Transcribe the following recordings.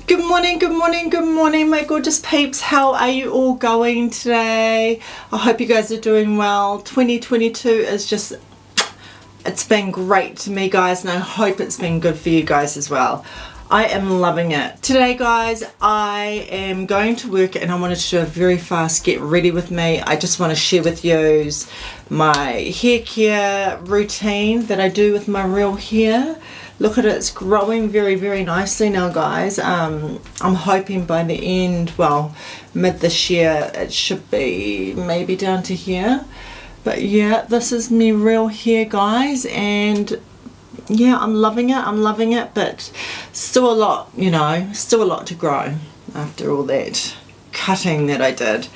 Good morning, good morning, good morning, my gorgeous peeps. How are you all going today? I hope you guys are doing well. 2022 is just, it's been great to me, guys, and I hope it's been good for you guys as well. I am loving it. Today, guys, I am going to work and I wanted to do a very fast get ready with me. I just want to share with you my hair care routine that I do with my real hair. Look at it, it's growing very, very nicely now, guys. I'm hoping by the end, well, mid this year, it should be maybe down to here. But yeah, this is me real hair, guys, and yeah, I'm loving it, but still a lot, you know, still a lot to grow after all that cutting that I did.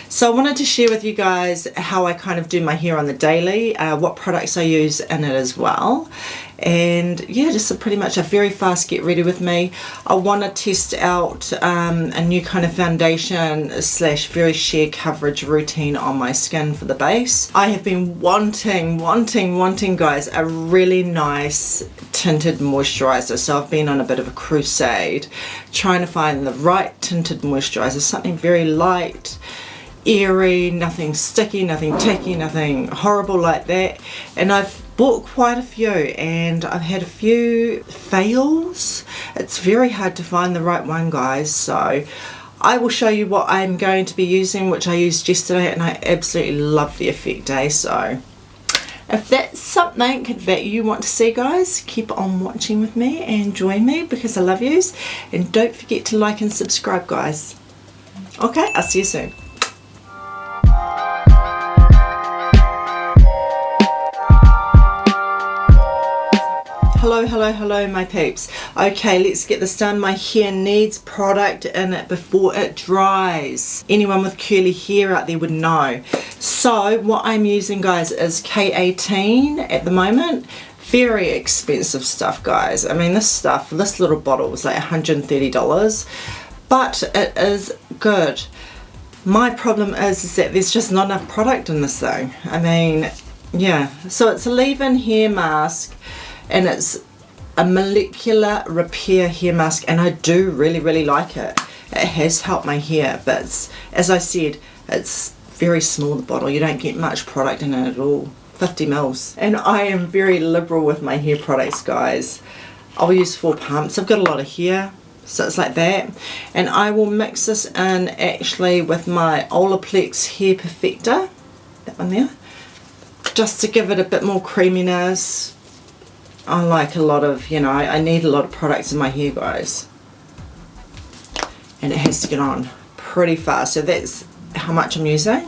So I wanted to share with you guys how I kind of do my hair on the daily, what products I use in it as well, and yeah, just pretty much a very fast get ready with me. I want to test out a new kind of foundation slash very sheer coverage routine on my skin for the base. I have been wanting guys, a really nice tinted moisturiser, so I've been on a bit of a crusade trying to find the right tinted moisturiser, something very light, airy, nothing sticky, nothing tacky, nothing horrible like that. And I've bought quite a few and I've had a few fails. It's very hard to find the right one, guys, so I will show you what I'm going to be using, which I used yesterday, and I absolutely love the effect, so if that's something that you want to see, guys, keep on watching with me and join me because I love yous, and don't forget to like and subscribe, guys. Okay, I'll see you soon. Hello my peeps. Okay, let's get this done. My hair needs product in it before it dries. Anyone with curly hair out there would know. So what I'm using, guys, is K18 at the moment. Very expensive stuff, guys. I mean, this little bottle was like $130, but it is good. My problem is that there's just not enough product in this thing. I mean, yeah. So it's a leave-in hair mask, and it's a molecular repair hair mask, and I do really like it. It has helped my hair, but it's, as I said, it's very small, the bottle. You don't get much product in it at all. 50 mils. And I am very liberal with my hair products, guys. I'll use 4 pumps. I've got a lot of hair, so it's like that. And I will mix this in actually with my Olaplex Hair Perfector, that one there, just to give it a bit more creaminess. I like a lot of, you know, I need a lot of products in my hair, guys, and it has to get on pretty fast. So that's how much I'm using,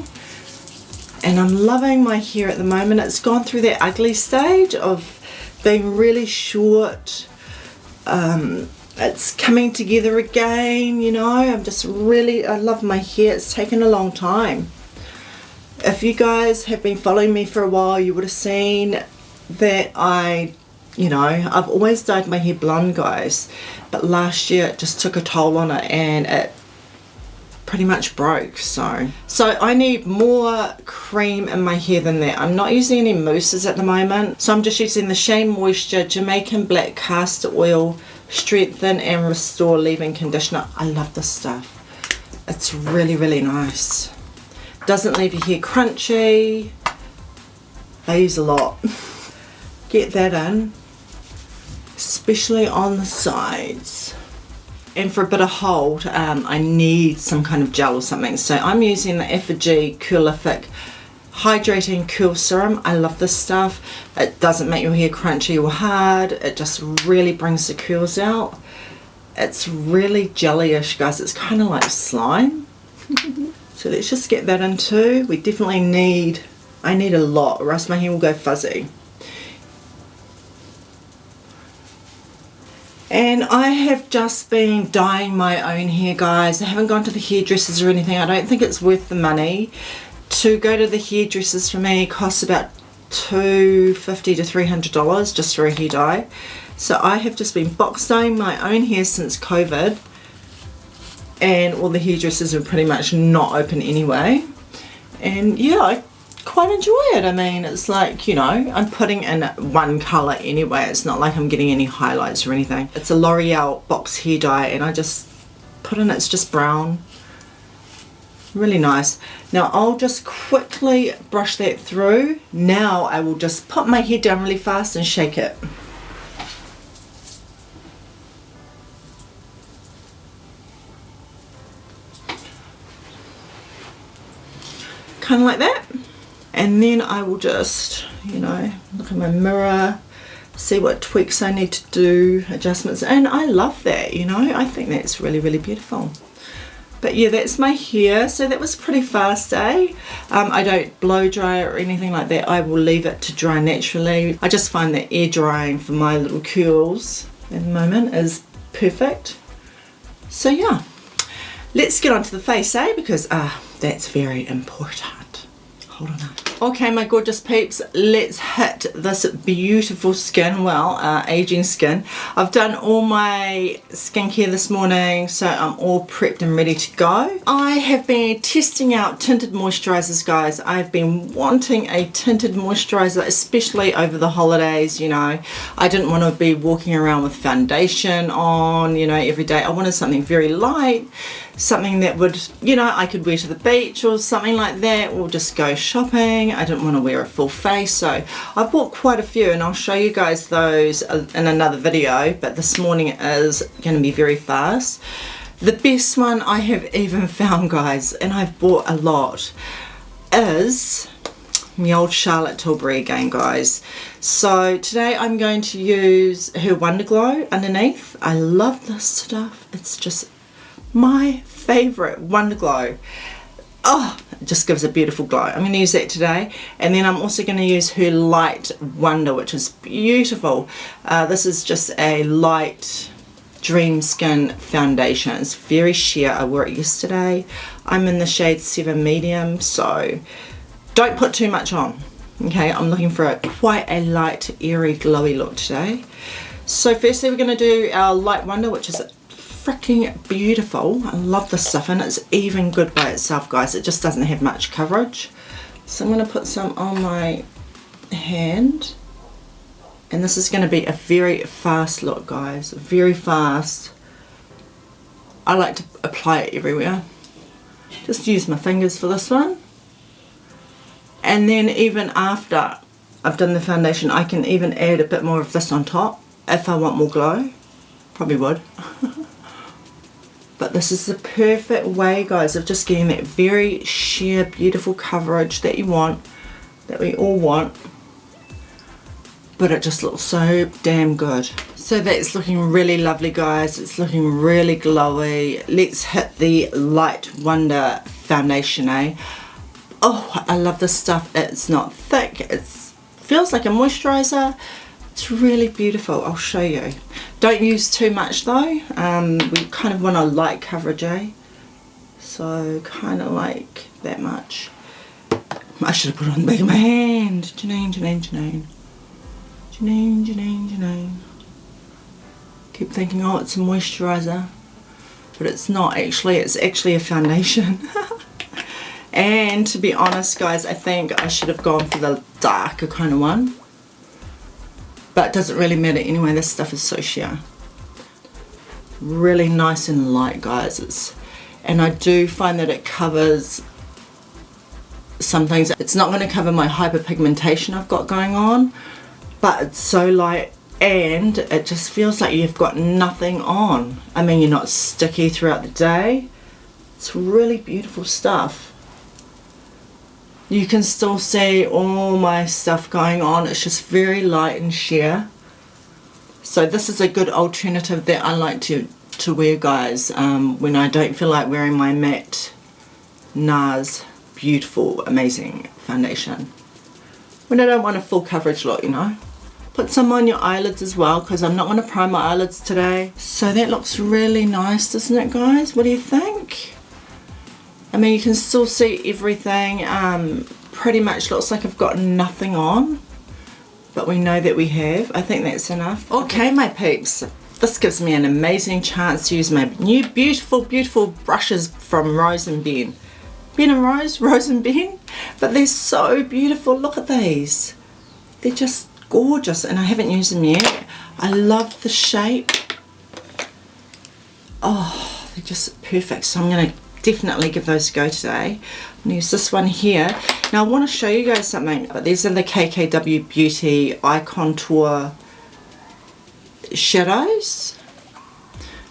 and I'm loving my hair at the moment. It's gone through that ugly stage of being really short. It's coming together again, you know. I love my hair. It's taken a long time. If you guys have been following me for a while, you would have seen that I've always dyed my hair blonde, guys, but last year it just took a toll on it and it pretty much broke. So I need more cream in my hair than that. I'm not using any mousses at the moment, so I'm just using the Shea Moisture Jamaican Black Castor Oil Strengthen and Restore Leave-In Conditioner. I love this stuff. It's really nice. Doesn't leave your hair crunchy. I use a lot. Get that in, especially on the sides. And for a bit of hold, I need some kind of gel or something. So I'm using the Effigy Curlific Hydrating Curl Serum. I love this stuff. It doesn't make your hair crunchy or hard. It just really brings the curls out. It's really jelly-ish, guys. It's kind of like slime. So let's just get that in too. We definitely need, I need a lot, or else my hair will go fuzzy. And I have just been dyeing my own hair, guys. I haven't gone to the hairdressers or anything. I don't think it's worth the money. To go to the hairdressers for me costs about $250 to $300 just for a hair dye. So I have just been box dyeing my own hair since COVID, and all the hairdressers are pretty much not open anyway. And yeah, I quite enjoy it. I mean, it's like, you know, I'm putting in one colour anyway. It's not like I'm getting any highlights or anything. It's a L'Oreal box hair dye, and I just put in, it's just brown. Really nice. Now I'll just quickly brush that through. Now I will just put my head down really fast and shake it. Kind of like that. And then I will just, you know, look in my mirror, see what tweaks I need to do, adjustments, and I love that, you know, I think that's really, really beautiful. But yeah, that's my hair. So that was pretty fast, eh? I don't blow dry it or anything like that. I will leave it to dry naturally. I just find that air drying for my little curls at the moment is perfect. So yeah, let's get onto the face, eh? Because that's very important. Hold on. Okay, my gorgeous peeps, let's hit this beautiful skin, well, aging skin. I've done all my skincare this morning, so I'm all prepped and ready to go. I have been testing out tinted moisturisers, guys. I've been wanting a tinted moisturiser, especially over the holidays, you know. I didn't want to be walking around with foundation on, you know, every day. I wanted something very light, something that would, you know, I could wear to the beach or something like that, or just go shopping. I didn't want to wear a full face, so I bought quite a few, and I'll show you guys those in another video, but this morning is going to be very fast. The best one I have even found, guys, and I've bought a lot, is my old Charlotte Tilbury again, guys. So today I'm going to use her Wonder Glow underneath. I love this stuff. It's just my favourite Wonder Glow. Oh, it just gives a beautiful glow. I'm going to use that today, and then I'm also going to use her Light Wonder, which is beautiful. This is just a light Dream Skin foundation. It's very sheer. I wore it yesterday. I'm in the shade 7 medium, so don't put too much on. Okay, I'm looking for quite a light, airy, glowy look today. So firstly we're going to do our Light Wonder, which is freaking beautiful. I love this stuff, and it's even good by itself, guys. It just doesn't have much coverage. So I'm going to put some on my hand, and this is going to be a very fast look, guys. Very fast. I like to apply it everywhere. Just use my fingers for this one, and then even after I've done the foundation, I can even add a bit more of this on top if I want more glow. Probably would. But this is the perfect way, guys, of just getting that very sheer, beautiful coverage that you want, that we all want. But it just looks so damn good. So that's looking really lovely, guys. It's looking really glowy. Let's hit the Light Wonder foundation, eh? Oh, I love this stuff. It's not thick. It feels like a moisturiser. It's really beautiful. I'll show you. Don't use too much though. We kind of want a light coverage, eh? So kind of like that much. I should have put it on the back of my hand. Janine, Janine, Janine. Janine, Janine, Janine. Keep thinking, oh, it's a moisturiser. But it's not actually. It's actually a foundation. And to be honest, guys, I think I should have gone for the darker kind of one. But it doesn't really matter anyway, this stuff is so sheer. Really nice and light, guys. And I do find that it covers some things. It's not going to cover my hyperpigmentation I've got going on, but it's so light, and it just feels like you've got nothing on. I mean, you're not sticky throughout the day. It's really beautiful stuff. You can still see all my stuff going on. It's just very light and sheer. So this is a good alternative that I like to wear, guys, when I don't feel like wearing my matte NARS beautiful, amazing foundation. When I don't want a full coverage look, you know. Put some on your eyelids as well, because I'm not going to prime my eyelids today. So that looks really nice, doesn't it, guys? What do you think? I mean, you can still see everything. Pretty much looks like I've got nothing on, but we know that we have. I think that's enough. Okay, my peeps, this gives me an amazing chance to use my new beautiful, beautiful brushes from Rose and Ben. Ben and Rose, Rose and Ben, but they're so beautiful. Look at these. They're just gorgeous, and I haven't used them yet. I love the shape. Oh, they're just perfect. So I'm going to definitely give those a go today. I'm going to use this one here. Now I want to show you guys something, but these are the KKW Beauty Eye Contour shadows.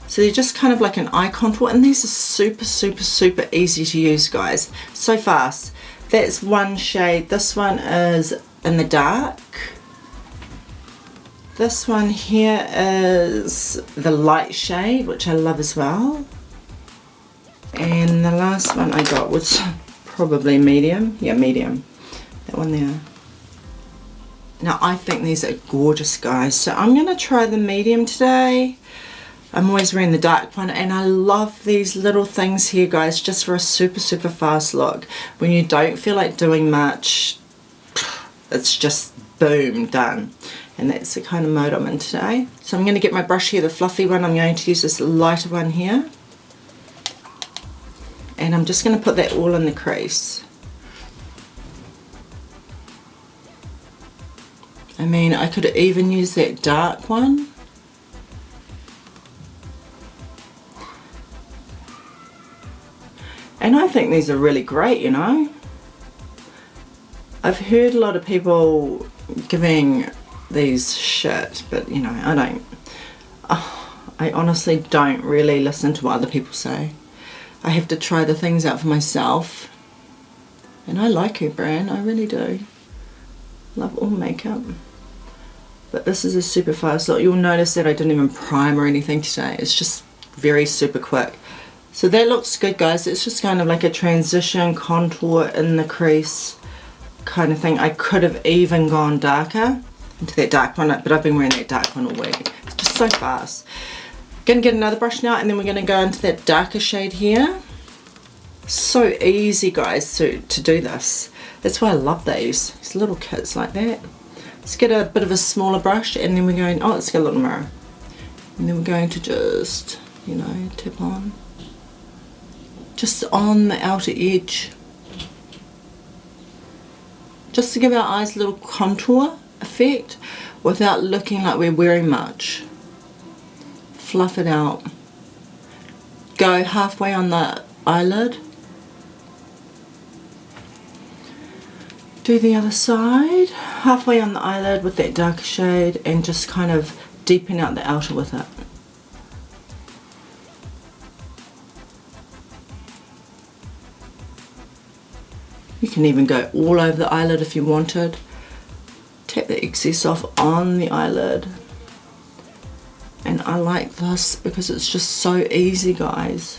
So they're just kind of like an eye contour, and these are super easy to use, guys. So fast. That's one shade. This one is in the dark. This one here is the light shade, which I love as well. And the last one I got was probably medium. Yeah, medium. That one there. Now I think these are gorgeous, guys. So I'm going to try the medium today. I'm always wearing the dark one, and I love these little things here, guys, just for a super fast look. When you don't feel like doing much, it's just boom, done. And that's the kind of mode I'm in today. So I'm going to get my brush here, the fluffy one. I'm going to use this lighter one here. And I'm just going to put that all in the crease. I mean, I could even use that dark one. And I think these are really great, you know. I've heard a lot of people giving these shit, but you know, I don't. I honestly don't really listen to what other people say. I have to try the things out for myself. And I like her brand, I really do. Love all makeup. But this is a super fast look. You'll notice that I didn't even prime or anything today. It's just very super quick. So that looks good, guys. It's just kind of like a transition contour in the crease kind of thing. I could have even gone darker into that dark one, but I've been wearing that dark one all week. It's just so fast. Gonna get another brush now, and then we're gonna go into that darker shade here. So easy, guys, to do this. That's why I love these little kits like that. Let's get a bit of a smaller brush, and then we're going, oh, let's get a little mirror. And then we're going to just, you know, tap on. Just on the outer edge. Just to give our eyes a little contour effect without looking like we're wearing much. Fluff it out. Go halfway on the eyelid. Do the other side. Halfway on the eyelid with that darker shade, and just kind of deepen out the outer with it. You can even go all over the eyelid if you wanted. Tap the excess off on the eyelid. And I like this because it's just so easy, guys.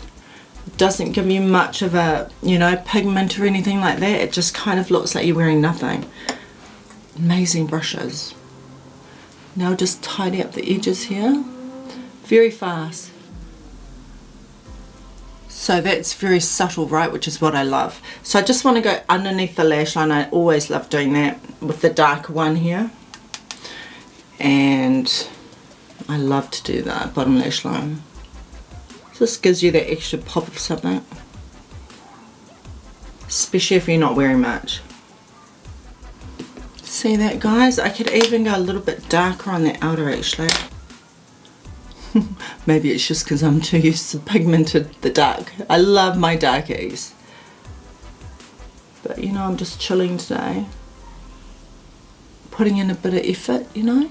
It doesn't give you much of a, you know, pigment or anything like that. It just kind of looks like you're wearing nothing. Amazing brushes. Now just tidy up the edges here. Very fast. So that's very subtle, right, which is what I love. So I just want to go underneath the lash line. I always love doing that with the darker one here. And I love to do that bottom lash line. This gives you that extra pop of something. Especially if you're not wearing much. See that, guys? I could even go a little bit darker on the outer actually. Maybe it's just because I'm too used to pigmented the dark. I love my darkies. But you know, I'm just chilling today. Putting in a bit of effort, you know.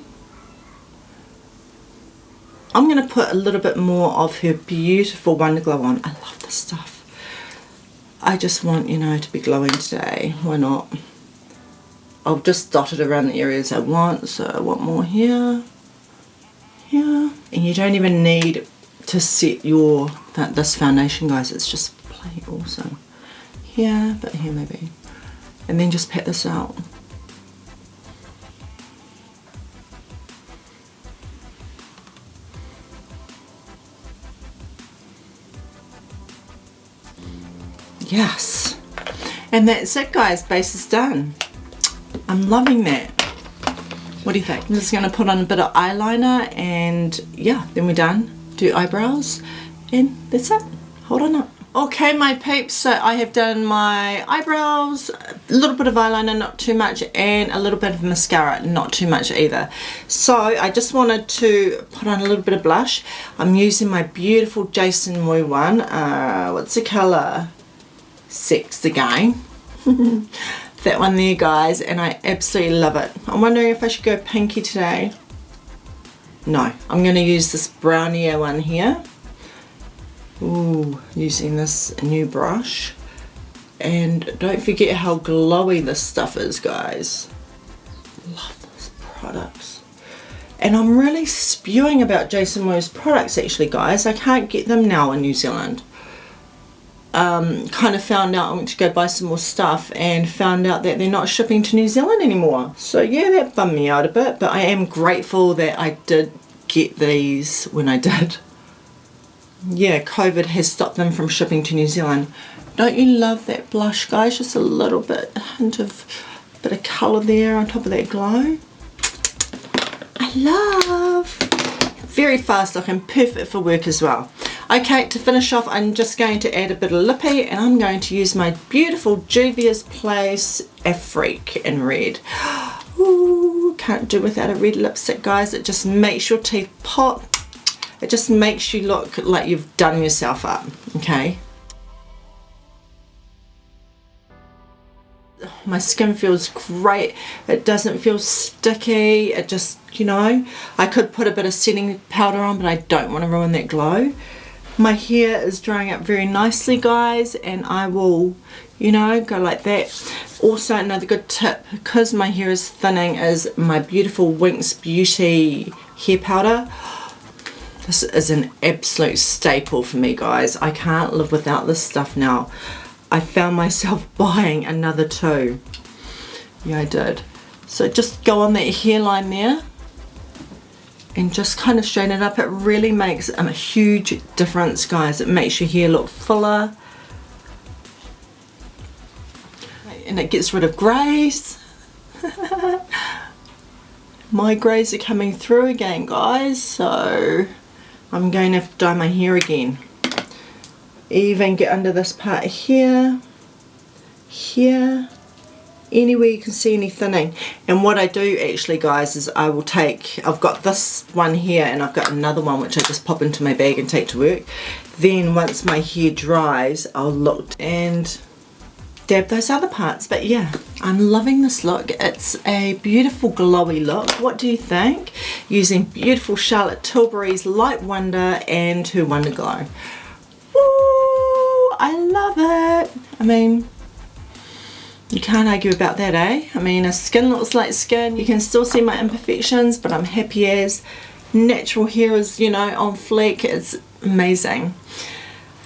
I'm going to put a little bit more of her beautiful Wonder Glow on. I love this stuff. I just want, you know, to be glowing today. Why not? I'll just dot it around the areas I want. So I want more here. Here. And you don't even need to set your this foundation, guys. It's just plain awesome. Here, but here maybe. And then just pat this out. Yes, and that's it, guys. Base is done. I'm loving that. What do you think? I'm just going to put on a bit of eyeliner, and yeah, then we're done. Do eyebrows, and that's it. Hold on up. Okay, my peeps, so I have done my eyebrows, a little bit of eyeliner, not too much, and a little bit of mascara, not too much either. So I just wanted to put on a little bit of blush. I'm using my beautiful Jason Wu one. What's the colour? Sex again. That one there, guys, and I absolutely love it. I'm wondering if I should go pinky today. No, I'm going to use this brownier one here. Ooh, using this new brush. And don't forget how glowy this stuff is, guys. Love those products. And I'm really spewing about Jason Wu's products, actually, guys. I can't get them now in New Zealand. Kind of found out I went to go buy some more stuff and found out that they're not shipping to New Zealand anymore. So yeah, that bummed me out a bit, but I am grateful that I did get these when I did. Yeah, COVID has stopped them from shipping to New Zealand. Don't you love that blush, guys? Just a little bit, a hint of bit of colour there on top of that glow. I love. Very fast looking, perfect for work as well. Okay, to finish off, I'm just going to add a bit of lippy, and I'm going to use my beautiful Juvia's Place Afrique in red. Ooh, can't do without a red lipstick, guys. It just makes your teeth pop. It just makes you look like you've done yourself up, okay? My skin feels great. It doesn't feel sticky. It just, you know, I could put a bit of setting powder on, but I don't want to ruin that glow. My hair is drying up very nicely, guys, and I will, you know, go like that. Also, another good tip, because my hair is thinning, is my beautiful Winks Beauty hair powder. This is an absolute staple for me, guys. I can't live without this stuff now. I found myself buying another two. Yeah, I did. So just go on that hairline there and just kind of straighten it up. It really makes a huge difference, guys. It makes your hair look fuller. And it gets rid of greys. My greys are coming through again, guys. So I'm going to have to dye my hair again. Even get under this part here, here, anywhere you can see any thinning. And what I do actually, guys, is I will take, I've got this one here and I've got another one which I just pop into my bag and take to work. Then once my hair dries, I'll look and dab those other parts. But yeah, I'm loving this look. It's a beautiful glowy look. What do you think? Using beautiful Charlotte Tilbury's Light Wonder and her Wonder Glow. Woo! I love it. I mean, you can't argue about that, eh? I mean, a skin looks like skin. You can still see my imperfections, but I'm happy as. Natural hair is, you know, on fleek. It's amazing.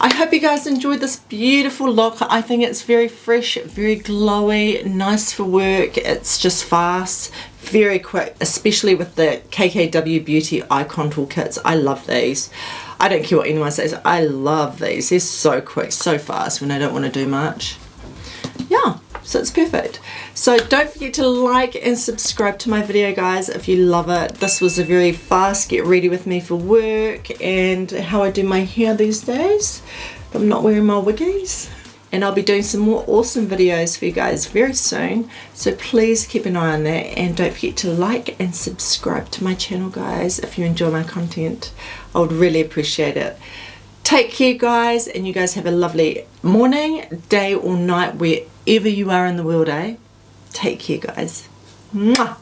I hope you guys enjoyed this beautiful look. I think it's very fresh, very glowy, nice for work. It's just fast, very quick, especially with the KKW Beauty Eye Contour Kits. I love these. I don't care what anyone says. I love these. They're so quick, so fast when I don't want to do much. Yeah, so it's perfect. So don't forget to like and subscribe to my video, guys, if you love it. This was a very fast get ready with me for work and how I do my hair these days. I'm not wearing my wiggies. And I'll be doing some more awesome videos for you guys very soon. So please keep an eye on that. And don't forget to like and subscribe to my channel, guys, if you enjoy my content. I would really appreciate it. Take care, guys, and you guys have a lovely morning, day or night, wherever you are in the world, eh? Take care, guys. Mwah!